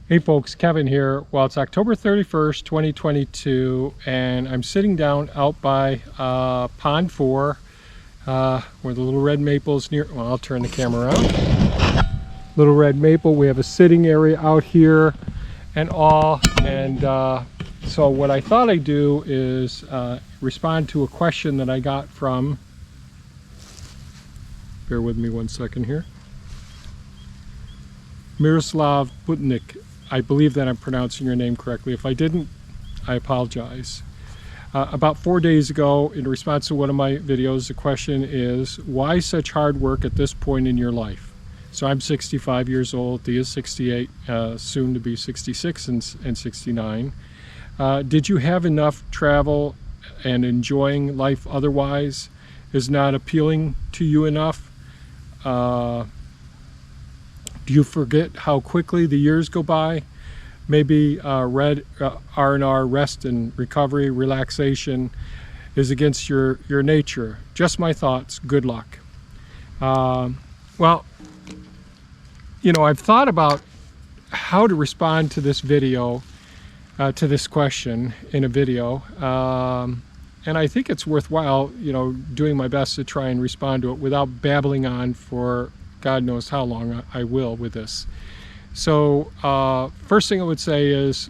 Hey folks, Kevin here. Well, it's October 31st, 2022, and I'm sitting down out by Pond 4 where the little red maple's near. Well, I'll turn the camera around. Little red maple, we have a sitting area out here and all. And so what I thought I'd do is respond to a question that I got from, bear with me one second here, Miroslav. I believe that I'm pronouncing your name correctly. If I didn't, I apologize. About 4 days ago, in response to one of my videos, the question is, why such hard work at this point in your life? So I'm 65 years old, Thea is 68, soon to be 66 and 69. Did you have enough travel and enjoying life otherwise is not appealing to you enough? Do you forget how quickly the years go by? Maybe R&R, rest and recovery, relaxation, is against your nature. Just my thoughts. Good luck. Well, you know, I've thought about how to respond to this video, to this question in a video, and I think it's worthwhile, you know, doing my best to try and respond to it without babbling on for God knows how long I will with this. So first thing I would say is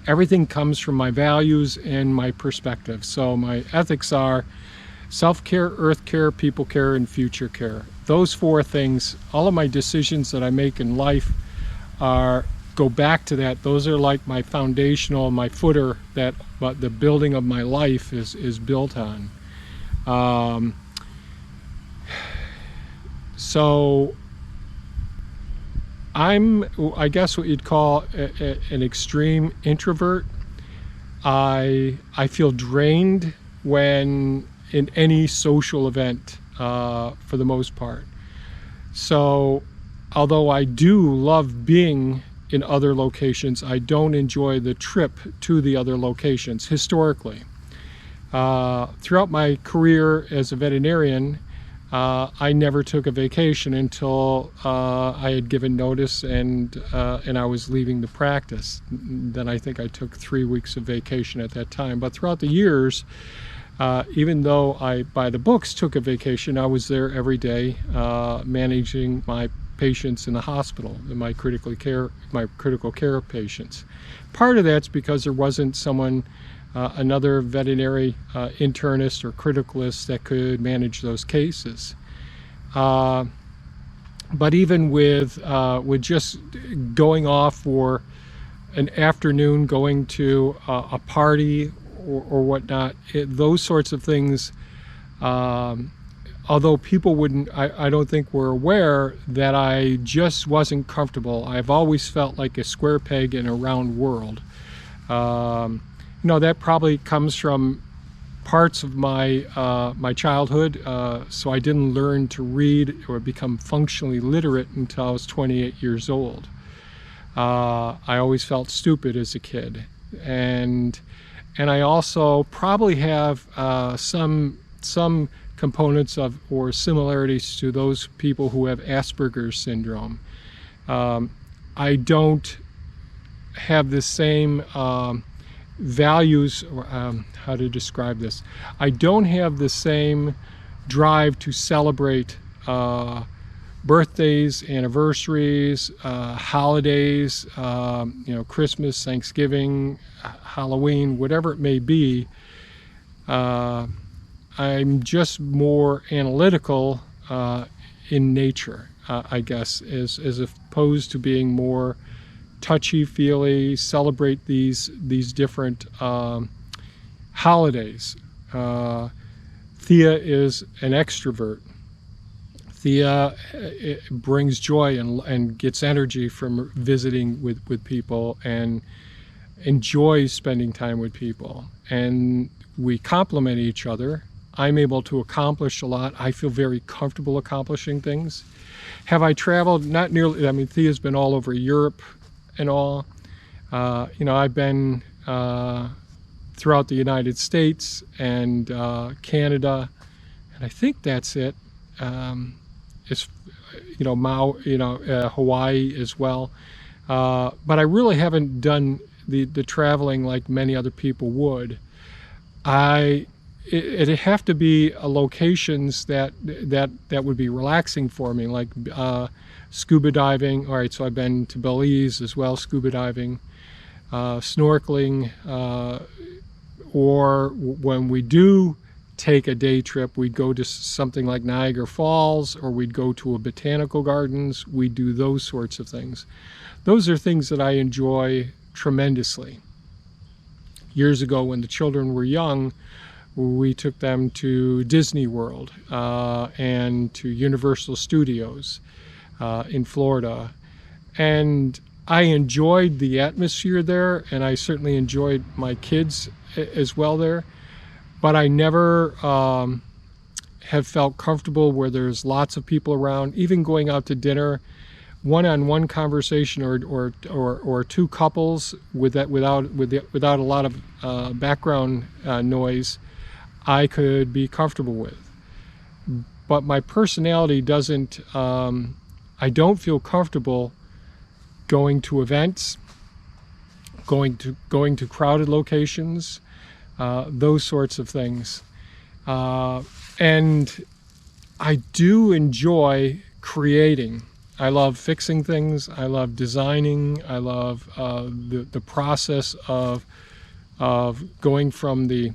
everything comes from my values and my perspective. So my ethics are self-care, earth care, people care, and future care. Those four things, all of my decisions that I make in life go back to that. Those are like my foundational, my footer that the building of my life is built on. So I'm, I guess, what you'd call an extreme introvert. I feel drained when in any social event, for the most part. So although I do love being in other locations, I don't enjoy the trip to the other locations historically. Throughout my career as a veterinarian, I never took a vacation until I had given notice and I was leaving the practice. Then I think I took 3 weeks of vacation at that time. But throughout the years, even though I, by the books, took a vacation, I was there every day managing my patients in the hospital, my critical care patients. Part of that's because there wasn't someone, another veterinary internist or criticalist that could manage those cases. But even with just going off for an afternoon, going to a party or whatnot, those sorts of things, although people wouldn't, I don't think were aware that I just wasn't comfortable. I've always felt like a square peg in a round world. You know, that probably comes from parts of my my childhood. So I didn't learn to read or become functionally literate until I was 28 years old. I always felt stupid as a kid, and I also probably have some components of or similarities to those people who have Asperger's syndrome. I don't have the same values, or how to describe this. I don't have the same drive to celebrate birthdays, anniversaries, holidays, you know, Christmas, Thanksgiving, Halloween, whatever it may be. I'm just more analytical in nature, I guess, as opposed to being more touchy-feely, celebrate these different holidays. Thea is an extrovert. Thea brings joy and gets energy from visiting with people and enjoys spending time with people. And we complement each other. I'm able to accomplish a lot. I feel very comfortable accomplishing things. Have I traveled? Not nearly. I mean, Thea's been all over Europe and all. You know, I've been throughout the United States and Canada, and I think that's it. It's, you know, Hawaii as well. But I really haven't done the traveling like many other people would. It'd have to be locations that would be relaxing for me, like scuba diving. All right, so I've been to Belize as well, scuba diving, snorkeling, or when we do take a day trip, we'd go to something like Niagara Falls, or we'd go to a botanical gardens. We'd do those sorts of things. Those are things that I enjoy tremendously. Years ago, when the children were young, we took them to Disney World and to Universal Studios in Florida. And I enjoyed the atmosphere there, and I certainly enjoyed my kids as well there. But I never have felt comfortable where there's lots of people around. Even going out to dinner, one-on-one conversation or two couples without a lot of background noise, I could be comfortable with. But my personality doesn't. I don't feel comfortable going to events, going to crowded locations, those sorts of things. And I do enjoy creating. I love fixing things. I love designing. I love the process of going from the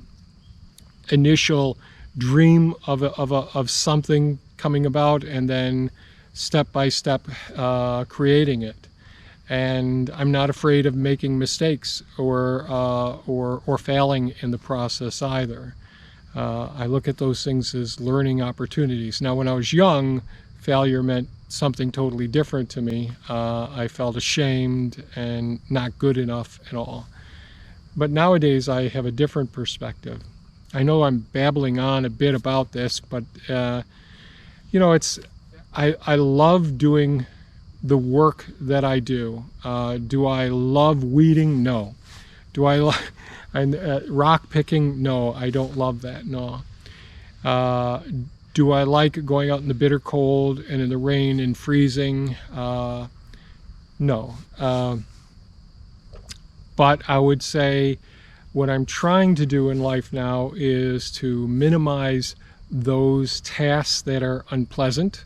initial dream of something coming about, and then step by step creating it. And I'm not afraid of making mistakes or failing in the process either. I look at those things as learning opportunities. Now, when I was young, failure meant something totally different to me. I felt ashamed and not good enough at all. But nowadays, I have a different perspective. I know I'm babbling on a bit about this, but you know, I love doing the work that I do. Do I love weeding? No. Do I like rock picking? No, I don't love that. No. Do I like going out in the bitter cold and in the rain and freezing? No. But I would say what I'm trying to do in life now is to minimize those tasks that are unpleasant.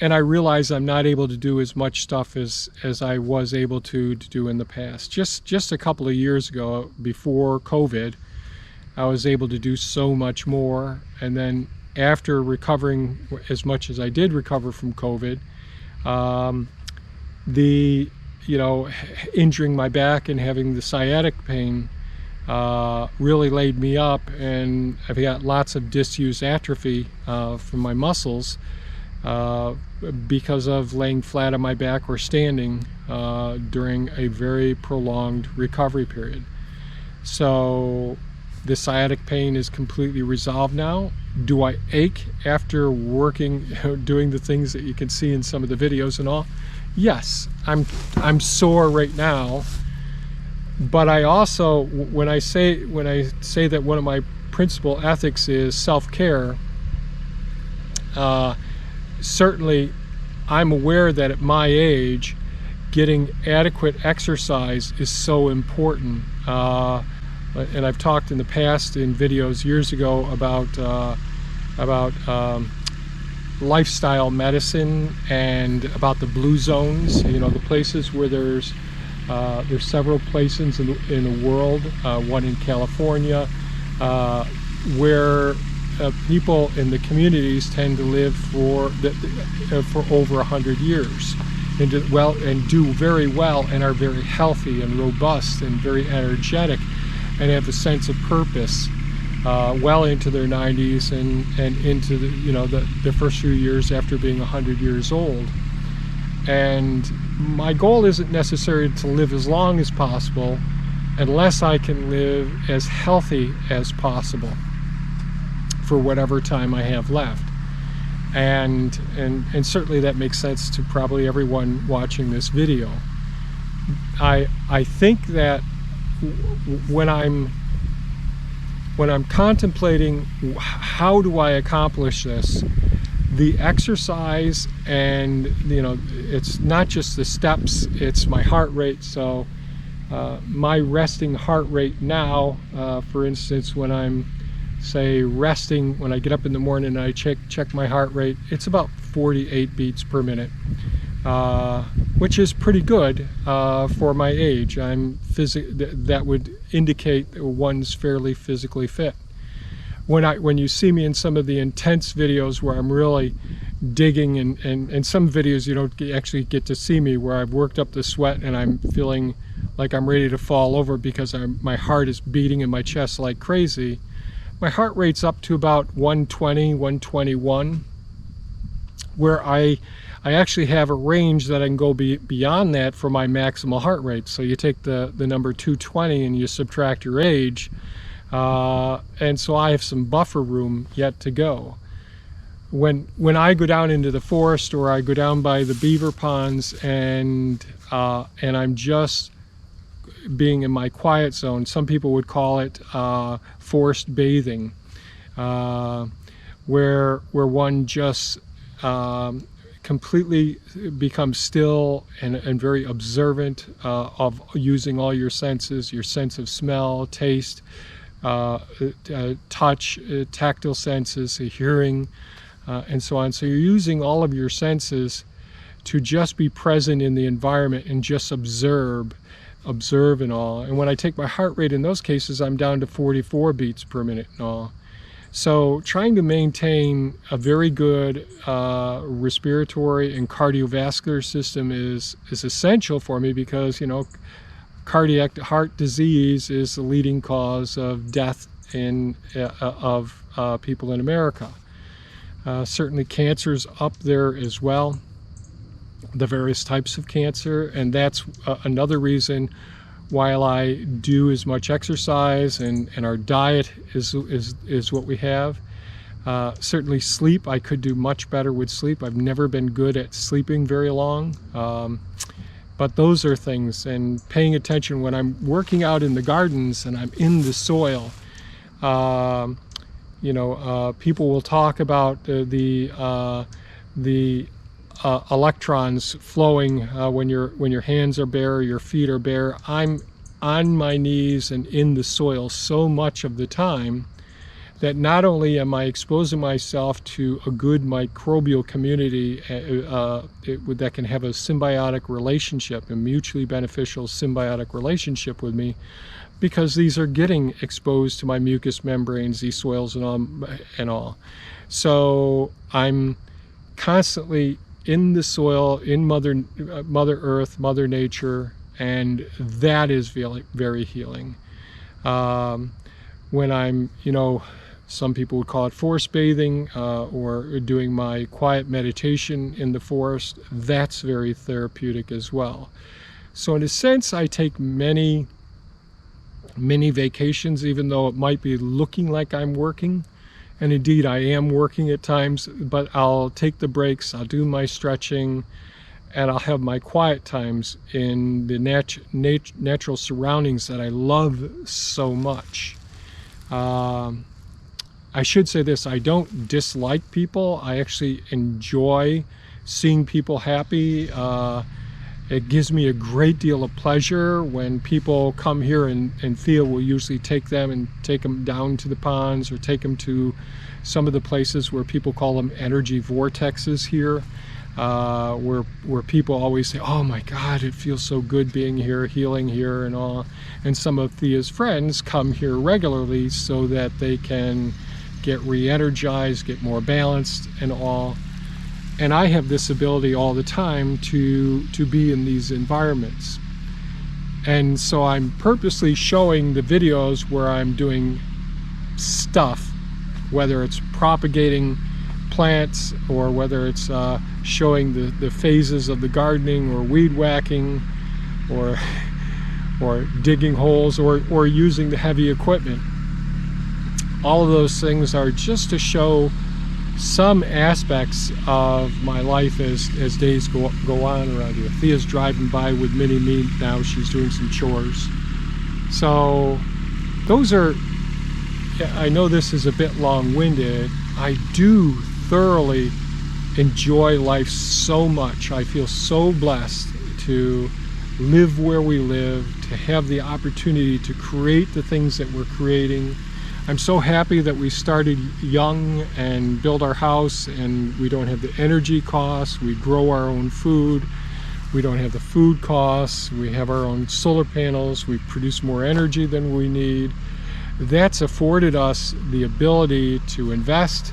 And I realize I'm not able to do as much stuff as I was able to do in the past. Just a couple of years ago, before COVID, I was able to do so much more. And then after recovering as much as I did recover from COVID, injuring my back and having the sciatic pain really laid me up, and I've got lots of disuse atrophy from my muscles because of laying flat on my back or standing during a very prolonged recovery period. So the sciatic pain is completely resolved now. Do I ache after working, doing the things that you can see in some of the videos and all? Yes, I'm sore right now. But I also, when I say that one of my principal ethics is self-care, certainly I'm aware that at my age, getting adequate exercise is so important. And I've talked in the past in videos years ago about lifestyle medicine and about the blue zones, you know, the places where there's several places in the world, one in California, where people in the communities tend to live for over 100 years and do very well and are very healthy and robust and very energetic and have a sense of purpose well into their 90s and into the first few years after being 100 years old. And my goal isn't necessarily to live as long as possible unless I can live as healthy as possible for whatever time I have left. And certainly that makes sense to probably everyone watching this video. I think that when I'm contemplating how do I accomplish this, the exercise, and it's not just the steps, it's my heart rate. So my resting heart rate now, for instance, when I'm say resting, when I get up in the morning and I check my heart rate, it's about 48 beats per minute, which is pretty good for my age. That would indicate that one's fairly physically fit. When you see me in some of the intense videos where I'm really digging, and some videos you don't actually get to see me, where I've worked up the sweat and I'm feeling like I'm ready to fall over because my heart is beating in my chest like crazy, my heart rate's up to about 120, 121, where I actually have a range that I can go beyond that for my maximal heart rate. So you take the number 220 and you subtract your age, and so I have some buffer room yet to go. When I go down into the forest, or I go down by the beaver ponds, and I'm just being in my quiet zone, some people would call it forest bathing, where one just completely becomes still and very observant of using all your senses, your sense of smell, taste, touch, tactile senses, hearing, and so on. So you're using all of your senses to just be present in the environment and just observe and all. And when I take my heart rate in those cases, I'm down to 44 beats per minute and all. So trying to maintain a very good respiratory and cardiovascular system is essential for me, because cardiac heart disease is the leading cause of death of people in America. Certainly cancer's up there as well, the various types of cancer, and that's another reason while I do as much exercise and our diet is what we have. Certainly sleep, I could do much better with sleep. I've never been good at sleeping very long, but those are things. And paying attention when I'm working out in the gardens and I'm in the soil. People will talk about the electrons flowing when your hands are bare or your feet are bare. I'm on my knees and in the soil so much of the time that not only am I exposing myself to a good microbial community that can have a symbiotic relationship, a mutually beneficial symbiotic relationship with me, because these are getting exposed to my mucous membranes, these soils and all. So I'm constantly in the soil, in Mother Earth, Mother Nature, and that is very healing. When I'm, some people would call it forest bathing, or doing my quiet meditation in the forest, that's very therapeutic as well. So in a sense, I take many vacations, even though it might be looking like I'm working. And indeed, I am working at times, but I'll take the breaks, I'll do my stretching, and I'll have my quiet times in the natural surroundings that I love so much. I should say this, I don't dislike people. I actually enjoy seeing people happy. It gives me a great deal of pleasure when people come here and Thea will usually take them down to the ponds, or take them to some of the places where people call them energy vortexes here, where people always say, oh my God, it feels so good being here, healing here and all. And some of Thea's friends come here regularly so that they can get re-energized, get more balanced and all. And I have this ability all the time to be in these environments. And so I'm purposely showing the videos where I'm doing stuff, whether it's propagating plants, or whether it's showing the phases of the gardening, or weed whacking, or digging holes, or using the heavy equipment. All of those things are just to show some aspects of my life as days go on around here. Thea's driving by with Minnie Me now. She's doing some chores. So those are, I know this is a bit long-winded. I do thoroughly enjoy life so much. I feel so blessed to live where we live, to have the opportunity to create the things that we're creating. I'm so happy that we started young and built our house, and we don't have the energy costs. We grow our own food. We don't have the food costs. We have our own solar panels. We produce more energy than we need. That's afforded us the ability to invest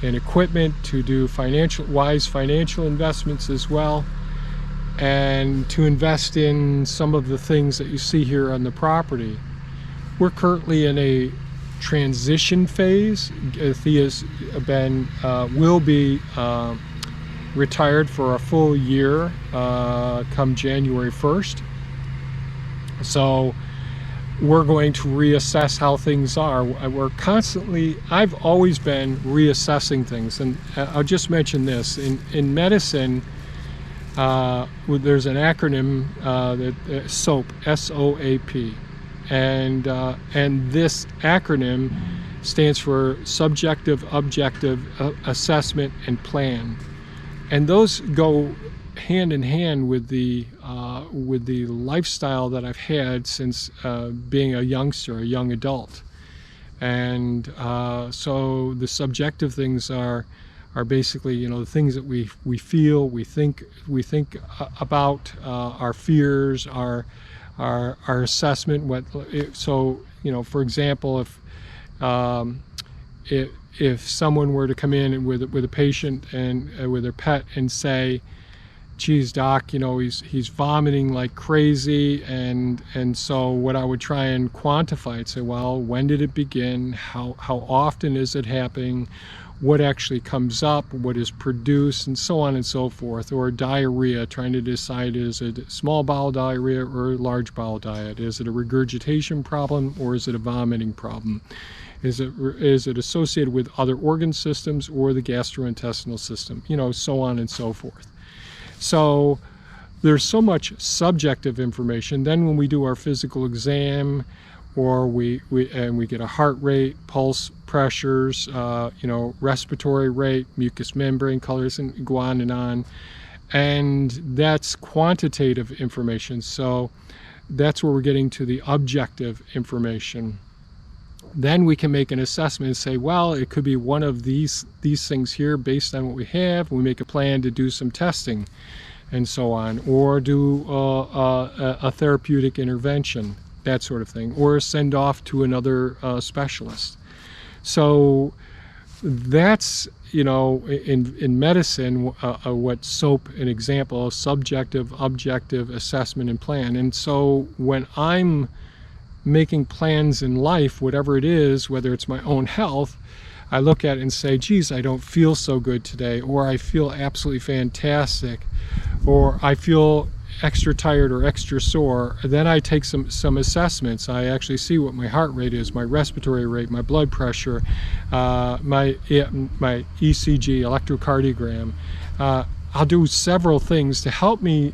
in equipment, to do wise financial investments as well, and to invest in some of the things that you see here on the property. We're currently in a transition phase. Thea's will be retired for a full year come January 1st. So we're going to reassess how things are. I've always been reassessing things, and I'll just mention this. In medicine, there's an acronym, SOAP, S-O-A-P, and this acronym stands for Subjective, Objective, Assessment, and Plan. And those go hand in hand with the lifestyle that I've had since being a youngster, a young adult. And so the subjective things are basically, the things that we feel, we think about, our fears, our assessment. For example, if someone were to come in with a patient and with their pet and say, geez, doc, he's vomiting like crazy, and so what I would try and quantify, I'd say, well, when did it begin? How often is it happening? What actually comes up? What is produced? And so on and so forth. Or diarrhea, trying to decide, is it small bowel diarrhea or large bowel diet? Is it a regurgitation problem or is it a vomiting problem? Is it associated with other organ systems or the gastrointestinal system? So on and so forth. So there's so much subjective information. Then when we do our physical exam, or we get a heart rate, pulse pressures, respiratory rate, mucous membrane colors, and go on. And that's quantitative information. So that's where we're getting to the objective information. Then we can make an assessment and say, well, it could be one of these things here based on what we have. We make a plan to do some testing and so on, or do a therapeutic intervention, that sort of thing, or send off to another specialist. So that's, in medicine, what SOAP, an example of subjective, objective, assessment, and plan. And so when I'm making plans in life, whatever it is, whether it's my own health, I look at it and say, geez, I don't feel so good today, or I feel absolutely fantastic, or I feel extra tired or extra sore. Then I take some assessments. I actually see what my heart rate is, my respiratory rate, my blood pressure, my ECG, electrocardiogram. I'll do several things to help me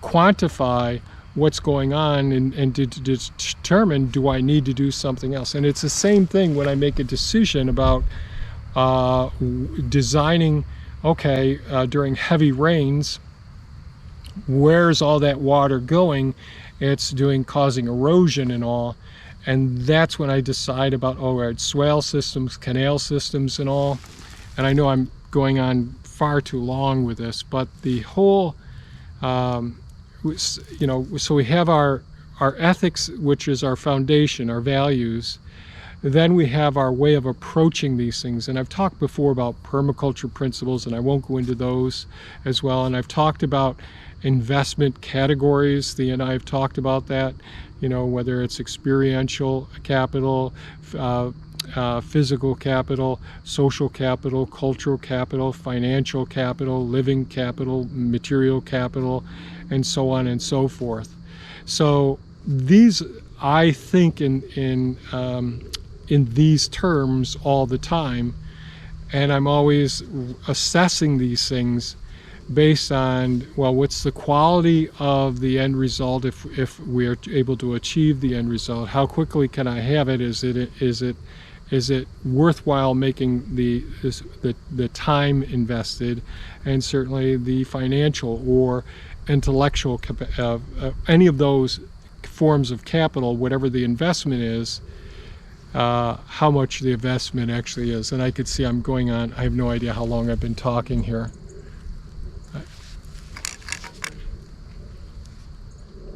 quantify what's going on and to determine, do I need to do something else? And it's the same thing when I make a decision about designing, during heavy rains, where's all that water going? It's causing erosion and all. And that's when I decide about, swale systems, canal systems and all. And I know I'm going on far too long with this, but the whole, so we have our ethics, which is our foundation, our values. Then we have our way of approaching these things. And I've talked before about permaculture principles, and I won't go into those as well. And I've talked about investment categories. Thea and I have talked about that, whether it's experiential capital, physical capital, social capital, cultural capital, financial capital, living capital, material capital, and so on and so forth. So these, I think in these terms all the time, and I'm always assessing these things based on, well, what's the quality of the end result if we are able to achieve the end result? How quickly can I have it? Is it Is it worthwhile making the time invested, and certainly the financial or intellectual, any of those forms of capital, whatever the investment is, how much the investment actually is. And I could see I'm going on, I have no idea how long I've been talking here.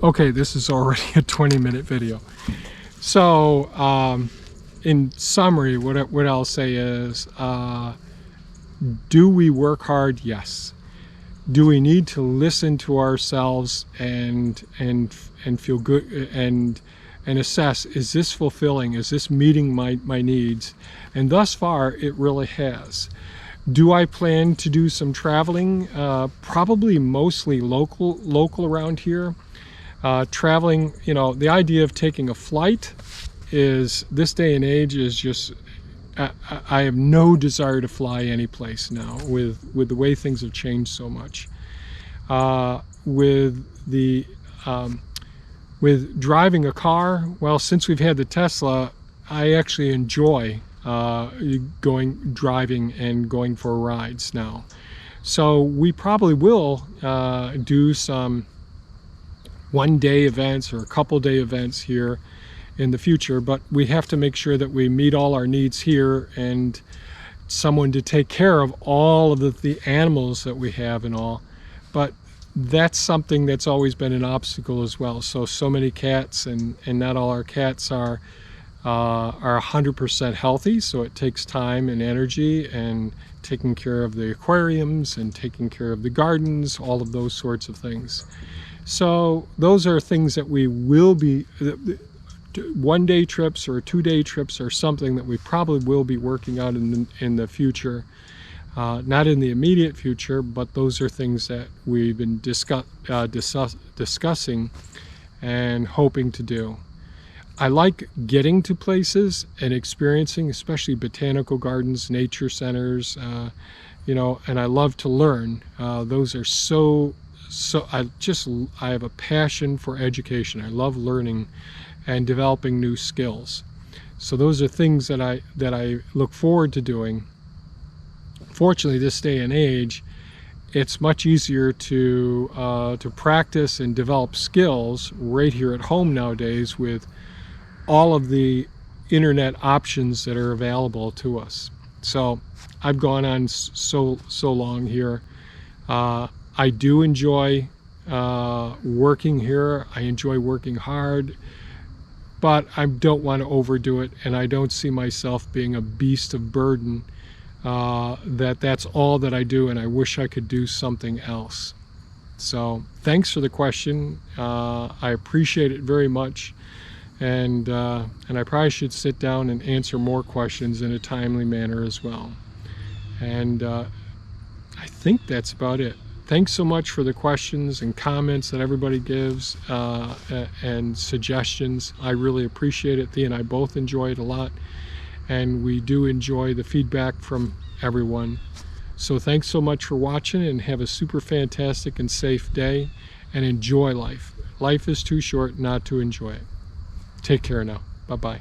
Okay, this is already a 20-minute video. So in summary, what I'll say is, do we work hard? Yes. Do we need to listen to ourselves and feel good and assess, is this fulfilling? Is this meeting my needs? And thus far, it really has. Do I plan to do some traveling? Probably mostly local around here. Traveling, you know, the idea of taking a flight is, this day and age, is just, I have no desire to fly any place now with the way things have changed so much. With driving a car, well, since we've had the Tesla, I actually enjoy driving and going for rides now. So we probably will do some one-day events or a couple-day events here in the future, but we have to make sure that we meet all our needs here, and someone to take care of all of the animals that we have and all. But that's something that's always been an obstacle as well. So many cats, and not all our cats are 100% healthy, so it takes time and energy, and taking care of the aquariums and taking care of the gardens, all of those sorts of things. So those are things that we will be, one-day trips or two-day trips are something that we probably will be working out in the future. Not in the immediate future, but those are things that we've been discussing and hoping to do. I like getting to places and experiencing, especially botanical gardens, nature centers, you know, and I love to learn. Those are so I have a passion for education. I love learning and developing new skills. So those are things that I look forward to doing. Fortunately, this day and age, it's much easier to practice and develop skills right here at home nowadays with all of the internet options that are available to us. So I've gone on so long here. I do enjoy working here. I enjoy working hard, but I don't want to overdo it, and I don't see myself being a beast of burden. That's all that I do, and I wish I could do something else. So thanks for the question. I appreciate it very much, and I probably should sit down and answer more questions in a timely manner as well. And I think that's about it. Thanks so much for the questions and comments that everybody gives, and suggestions. I really appreciate it. Thea and I both enjoy it a lot, and we do enjoy the feedback from everyone. So thanks so much for watching, and have a super fantastic and safe day, and enjoy life. Life is too short not to enjoy it. Take care now. Bye-bye.